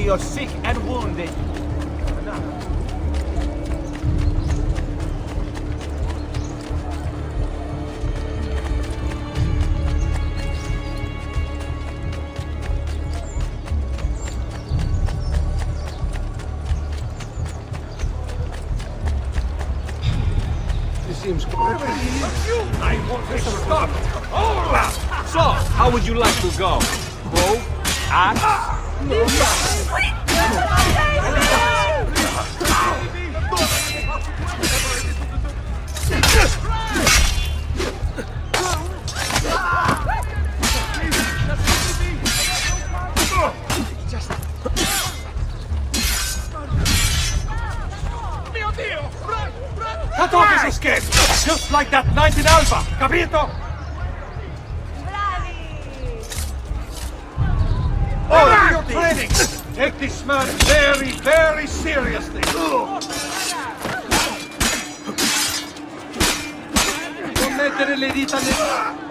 your sick and wounded. Seems I want to stop all that. So, how would you like to go? Bow, axe? Cut off his escape! Just like that night in Alba! Capito? All of your training! Take this man very, very seriously! Non mettere le dita nel...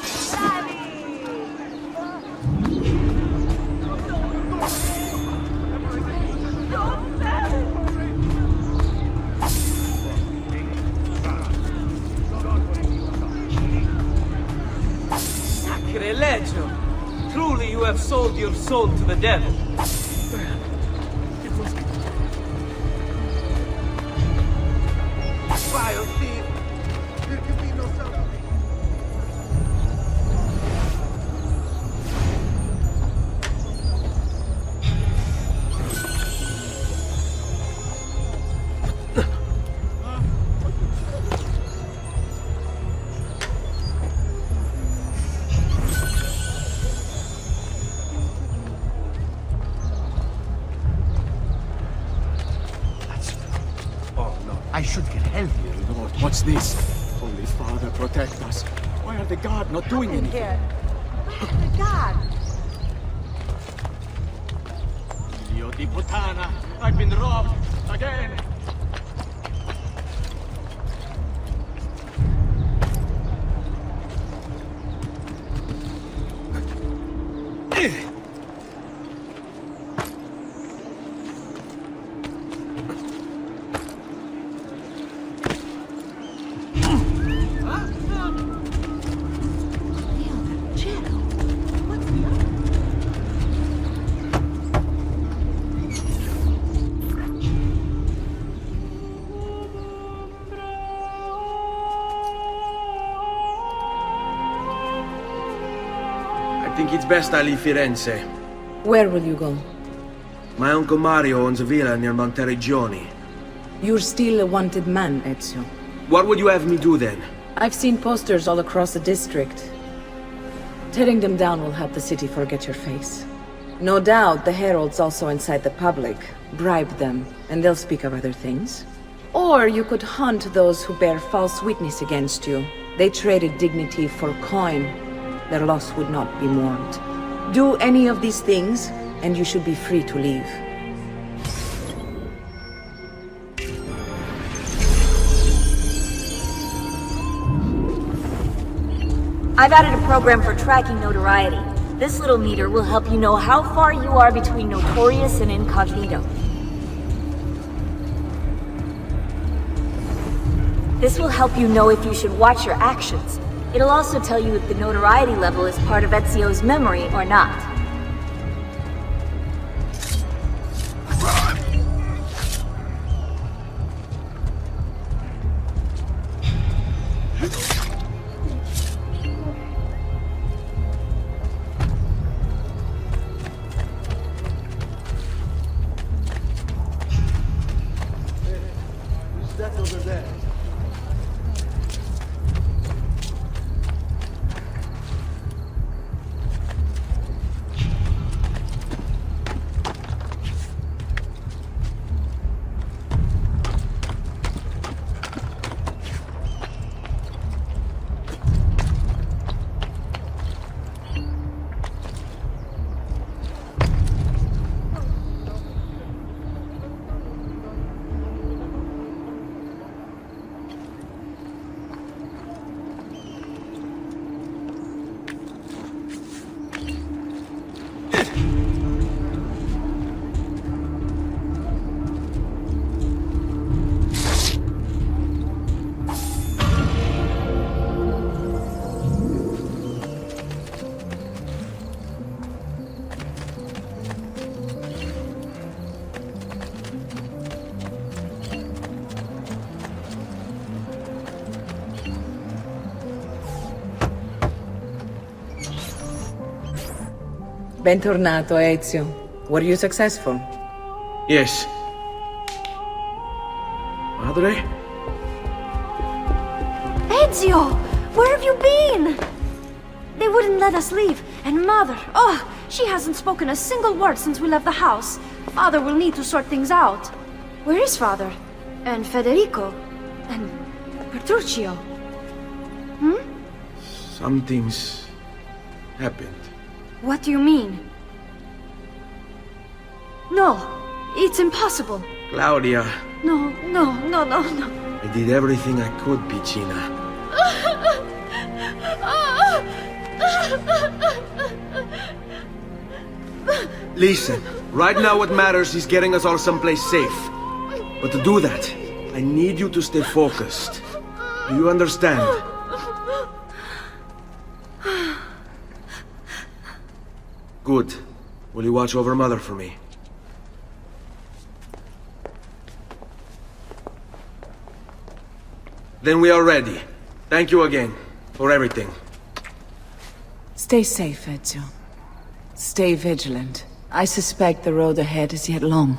Sacrilegio! Truly you have sold your soul to the devil. Vile thief! There can be no salvation. I should get help. Lord, what's this? Holy Father, protect us. Why are the guard not doing anything? The guard. Dio di puttana! I've been robbed again! I think it's best I leave Firenze. Where will you go? My uncle Mario owns a villa near Monteregioni. You're still a wanted man, Ezio. What would you have me do then? I've seen posters all across the district. Tearing them down will help the city forget your face. No doubt the heralds also incite the public. Bribe them, and they'll speak of other things. Or you could hunt those who bear false witness against you. They traded dignity for coin. Their loss would not be mourned. Do any of these things, and you should be free to leave. I've added a program for tracking notoriety. This little meter will help you know how far you are between notorious and incognito. This will help you know if you should watch your actions. It'll also tell you if the notoriety level is part of Ezio's memory or not. That's over there. Bentornato, Ezio. Were you successful? Yes. Madre? Ezio! Where have you been? They wouldn't let us leave. And Mother, oh, she hasn't spoken a single word since we left the house. Father will need to sort things out. Where is Father? And Federico? And Petruccio? Something's happened. What do you mean? No, it's impossible. Claudia, No. I did everything I could, Piccina. Listen, right now what matters is getting us all someplace safe. But to do that, I need you to stay focused. Do you understand? Good. Will you watch over Mother for me? Then we are ready. Thank you again for everything. Stay safe, Ezio. Stay vigilant. I suspect the road ahead is yet long.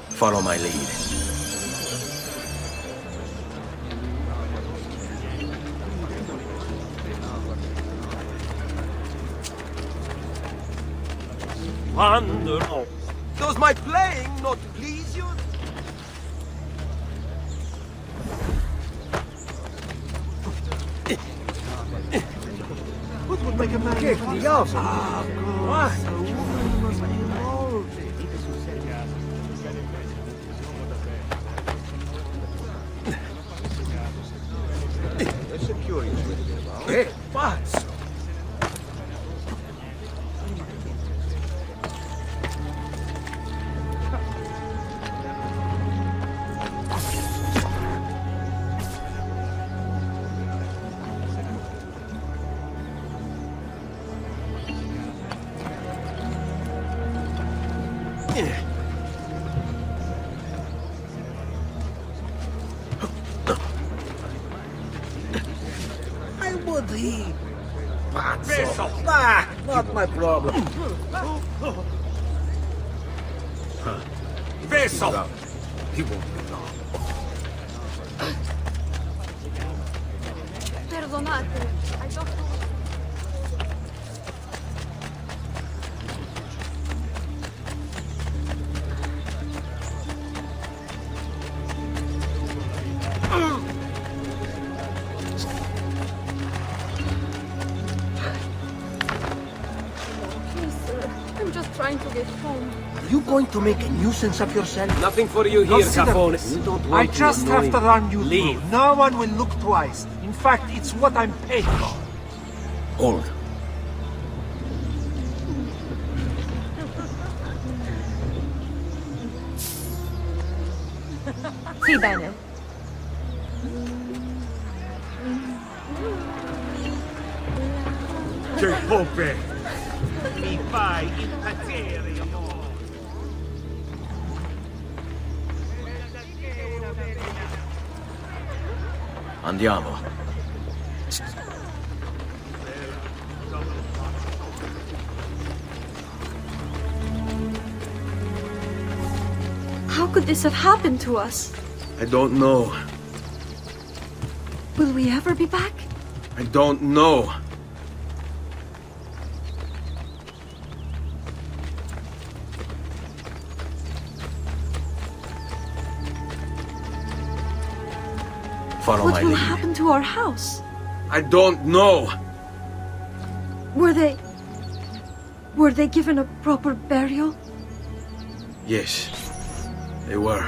Follow my lead. Wonderful. Does my playing not please you? What would make a man kick the off? Why? Che pazzo! I would eat. Pazzo. Ah, not my problem. Vessel! He won't be long. Perdonate, I don't know. Please, sir. I'm just trying to get home. Are you going to make a nuisance of yourself? Nothing for you here, Capone. I just have to run you Leave. through. No one will look twice. In fact, it's what I'm paid for. Hold. Sì, bene. Che pompe! Mi fai impazzire, amore! Andiamo. How could this have happened to us? I don't know. Will we ever be back? I don't know. Follow What my will lead. happen to our house? I don't know. Were they given a proper burial? Yes, they were.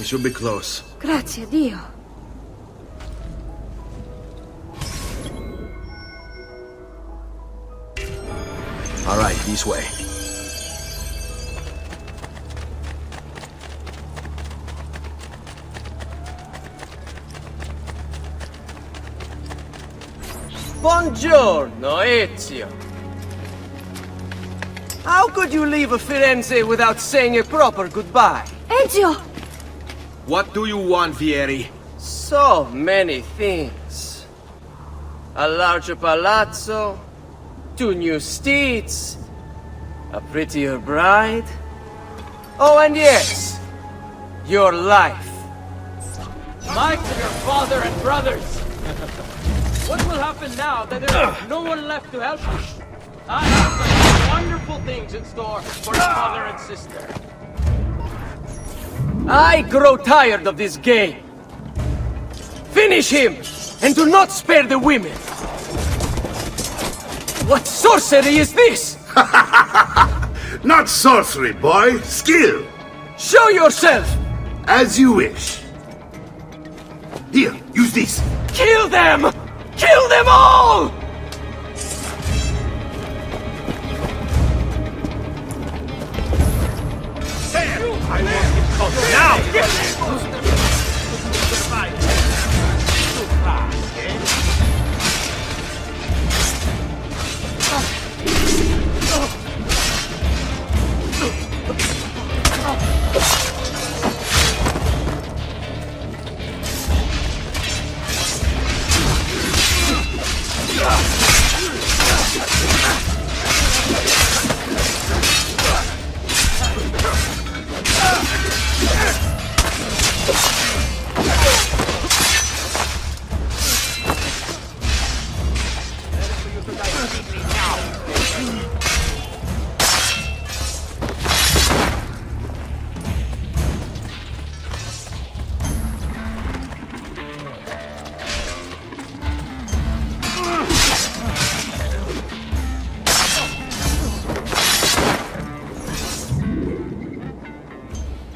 We should be close. Grazie, Dio. All right, this way. Buongiorno, Ezio. How could you leave Firenze without saying a proper goodbye? Ezio! What do you want, Vieri? So many things. A larger palazzo, 2 new steeds, a prettier bride. Oh, and yes, your life. My dear father and brothers! What will happen now that there is no one left to help us? I have some wonderful things in store for your mother and sister. I grow tired of this game. Finish him, and do not spare the women. What sorcery is this? Not sorcery, boy. Skill. Show yourself! As you wish. Here, use this. Kill them! Kill them all!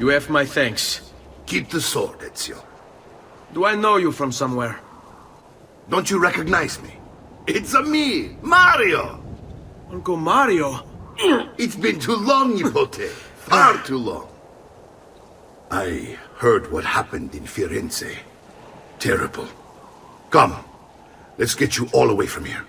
You have my thanks. Keep the sword, Ezio. Do I know you from somewhere? Don't you recognize me? It's a me, Mario! Uncle Mario? It's been too long, Nipote. Far too long. I heard what happened in Firenze. Terrible. Come, let's get you all away from here.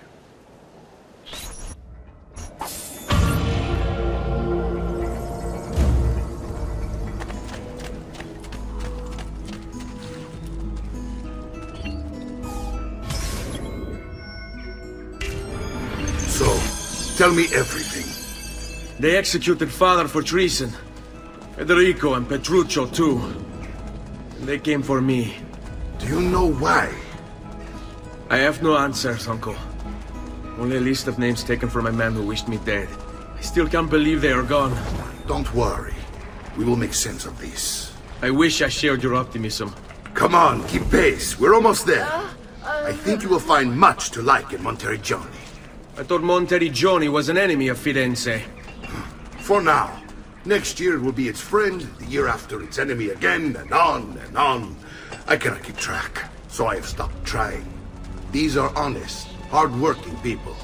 So, tell me everything. They executed Father for treason. Federico and Petruccio, too. And they came for me. Do you know why? I have no answers, Uncle. Only a list of names taken from a man who wished me dead. I still can't believe they are gone. Don't worry. We will make sense of this. I wish I shared your optimism. Come on, keep pace. We're almost there. I think you will find much to like in Montreal. I thought Montreal was an enemy of Firenze. For now. Next year it will be its friend, the year after its enemy again, and on and on. I cannot keep track, so I have stopped trying. These are honest, hard-working people.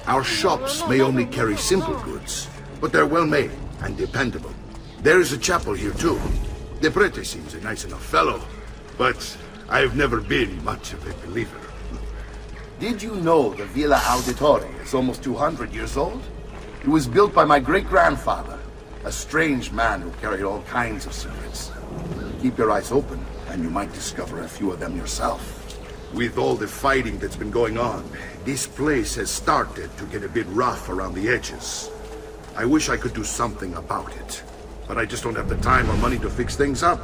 Our shops may only carry simple goods, but they're well-made and dependable. There is a chapel here too. The prete seems a nice enough fellow, but I have never been much of a believer. Did you know the Villa Auditore is almost 200 years old? It was built by my great-grandfather, a strange man who carried all kinds of secrets. Keep your eyes open, and you might discover a few of them yourself. With all the fighting that's been going on, this place has started to get a bit rough around the edges. I wish I could do something about it, but I just don't have the time or money to fix things up.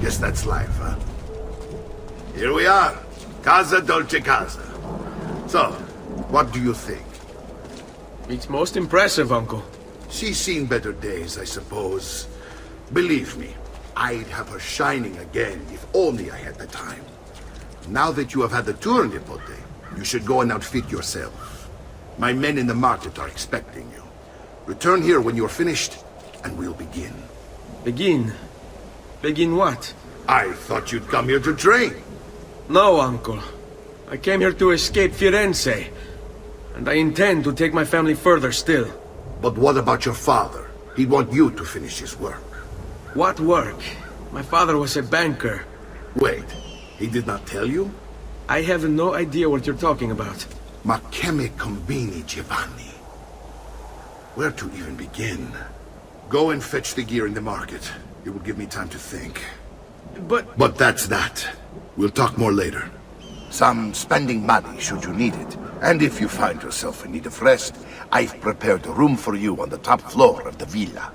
Guess that's life, huh? Here we are. Casa Dolce Casa. So, what do you think? It's most impressive, Uncle. She's seen better days, I suppose. Believe me, I'd have her shining again if only I had the time. Now that you have had the tour, Nipote, you should go and outfit yourself. My men in the market are expecting you. Return here when you're finished, and we'll begin. Begin? Begin what? I thought you'd come here to train. No, Uncle. I came here to escape Firenze. And I intend to take my family further still. But what about your father? He'd want you to finish his work. What work? My father was a banker. Wait, he did not tell you? I have no idea what you're talking about. Ma che me combini, Giovanni? Where to even begin? Go and fetch the gear in the market. It will give me time to think. But that's that. We'll talk more later. Some spending money should you need it. And if you find yourself in need of rest, I've prepared a room for you on the top floor of the villa.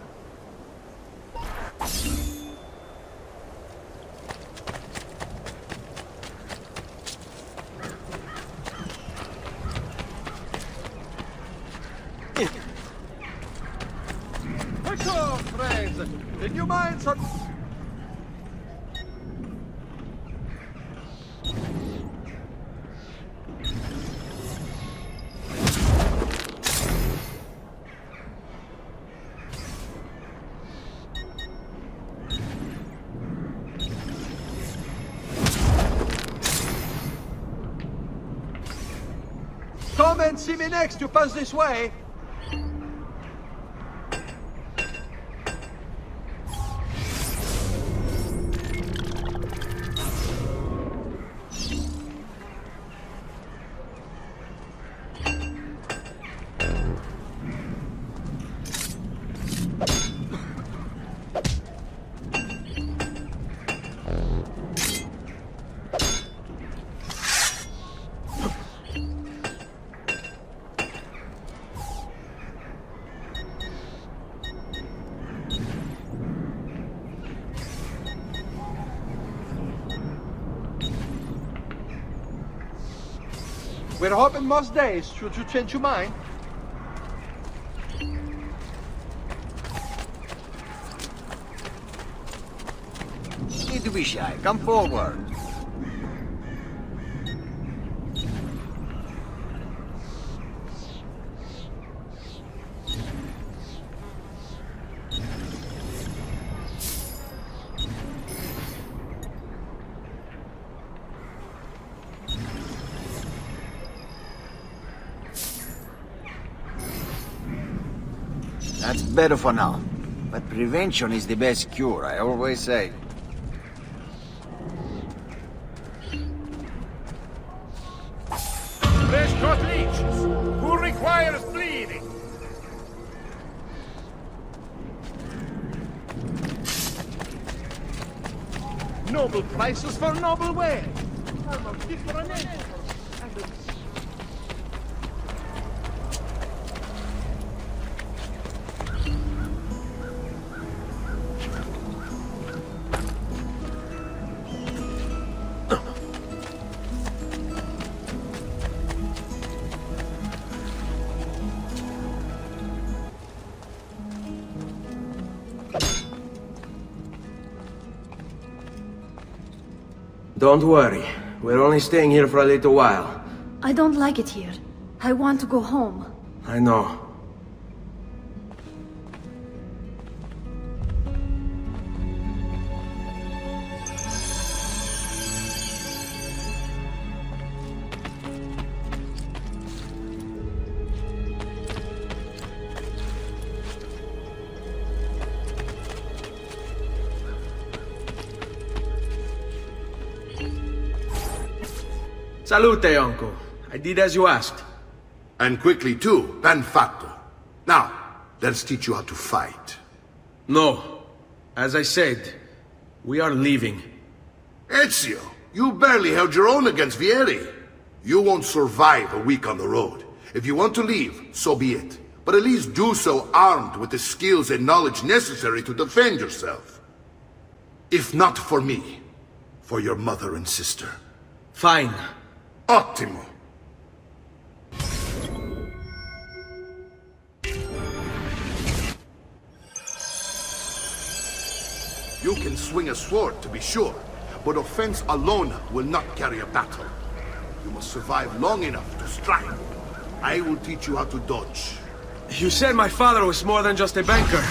Ecco, friends! The new mines are... Come and see me next, you pass this way! We're hoping most days. Should you change your mind? Need to be shy. Come forward. That's better for now. But prevention is the best cure, I always say. Fresh cut leeches. Who requires bleeding? Noble prices for noble ware. Don't worry. We're only staying here for a little while. I don't like it here. I want to go home. I know. Salute, Uncle. I did as you asked. And quickly too, ben fatto. Now, let's teach you how to fight. No. As I said, we are leaving. Ezio, you barely held your own against Vieri. You won't survive a week on the road. If you want to leave, so be it. But at least do so armed with the skills and knowledge necessary to defend yourself. If not for me, for your mother and sister. Fine. Ottimo. You can swing a sword, to be sure, but offense alone will not carry a battle. You must survive long enough to strike. I will teach you how to dodge. You said my father was more than just a banker.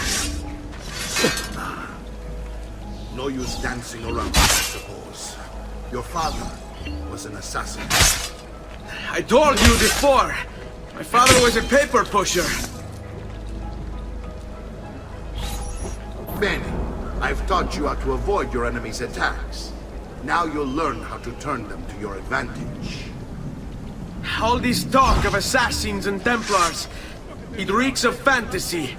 No use dancing around, I suppose. Your father was an assassin. I told you before! My father was a paper pusher. Benny, I've taught you how to avoid your enemy's attacks. Now you'll learn how to turn them to your advantage. All this talk of assassins and Templars, it reeks of fantasy.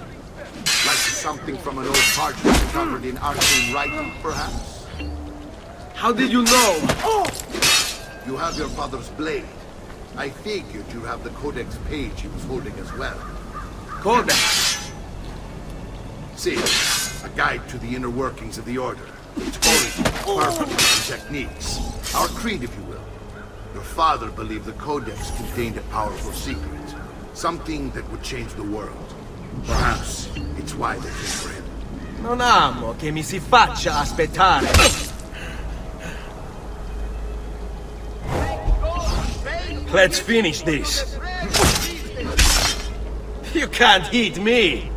Like something from an old parchment covered in arcane writing, perhaps? How did you know? You have your father's blade. I figured you have the Codex page he was holding as well. Codex? See, a guide to the inner workings of the Order. Its origin, purpose, and techniques. Our creed, if you will. Your father believed the Codex contained a powerful secret. Something that would change the world. Perhaps it's why they came for him. Non amo che mi si faccia aspettare. Let's finish this. You can't hit me.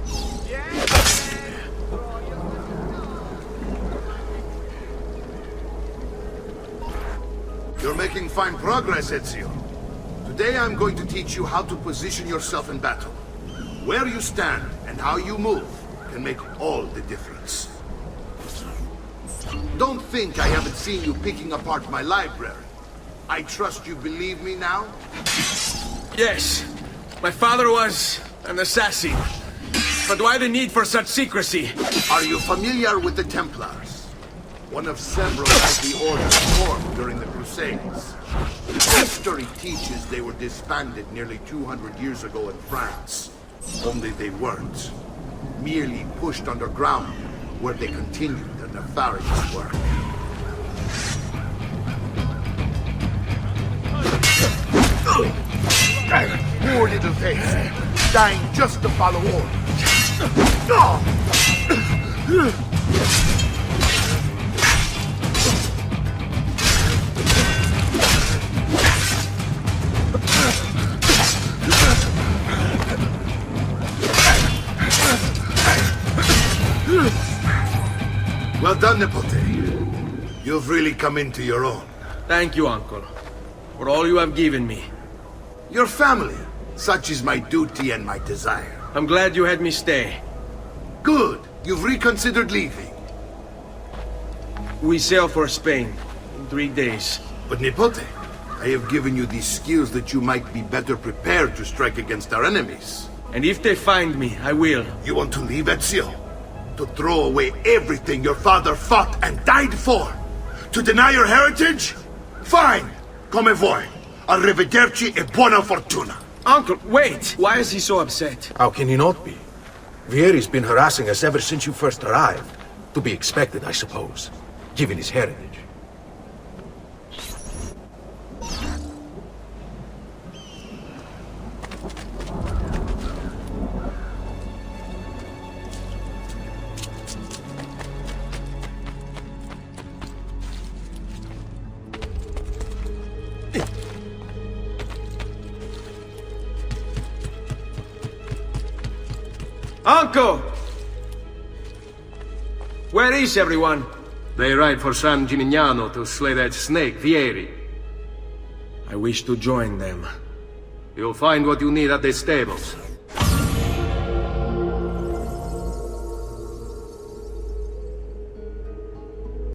You're making fine progress, Ezio. Today I'm going to teach you how to position yourself in battle. Where you stand and how you move can make all the difference. Don't think I haven't seen you picking apart my library. I trust you believe me now? Yes, my father was an assassin. But why the need for such secrecy? Are you familiar with the Templars? One of several mighty orders formed during the Crusades. History teaches they were disbanded nearly 200 years ago in France. Only they weren't. Merely pushed underground, where they continued their nefarious work. Poor little face, dying just to follow orders. Well done, Nipote. You've really come into your own. Thank you, Uncle, for all you have given me. Your family. Such is my duty and my desire. I'm glad you had me stay. Good. You've reconsidered leaving. We sail for Spain in 3 days. But Nipote, I have given you these skills that you might be better prepared to strike against our enemies. And if they find me, I will. You want to leave, Ezio? To throw away everything your father fought and died for? To deny your heritage? Fine! Come vuoi. Arrivederci e buona fortuna. Uncle, wait! Why is he so upset? How can he not be? Vieri's been harassing us ever since you first arrived. To be expected, I suppose, given his heritage. Uncle! Where is everyone? They ride for San Gimignano to slay that snake, Vieri. I wish to join them. You'll find what you need at the stables.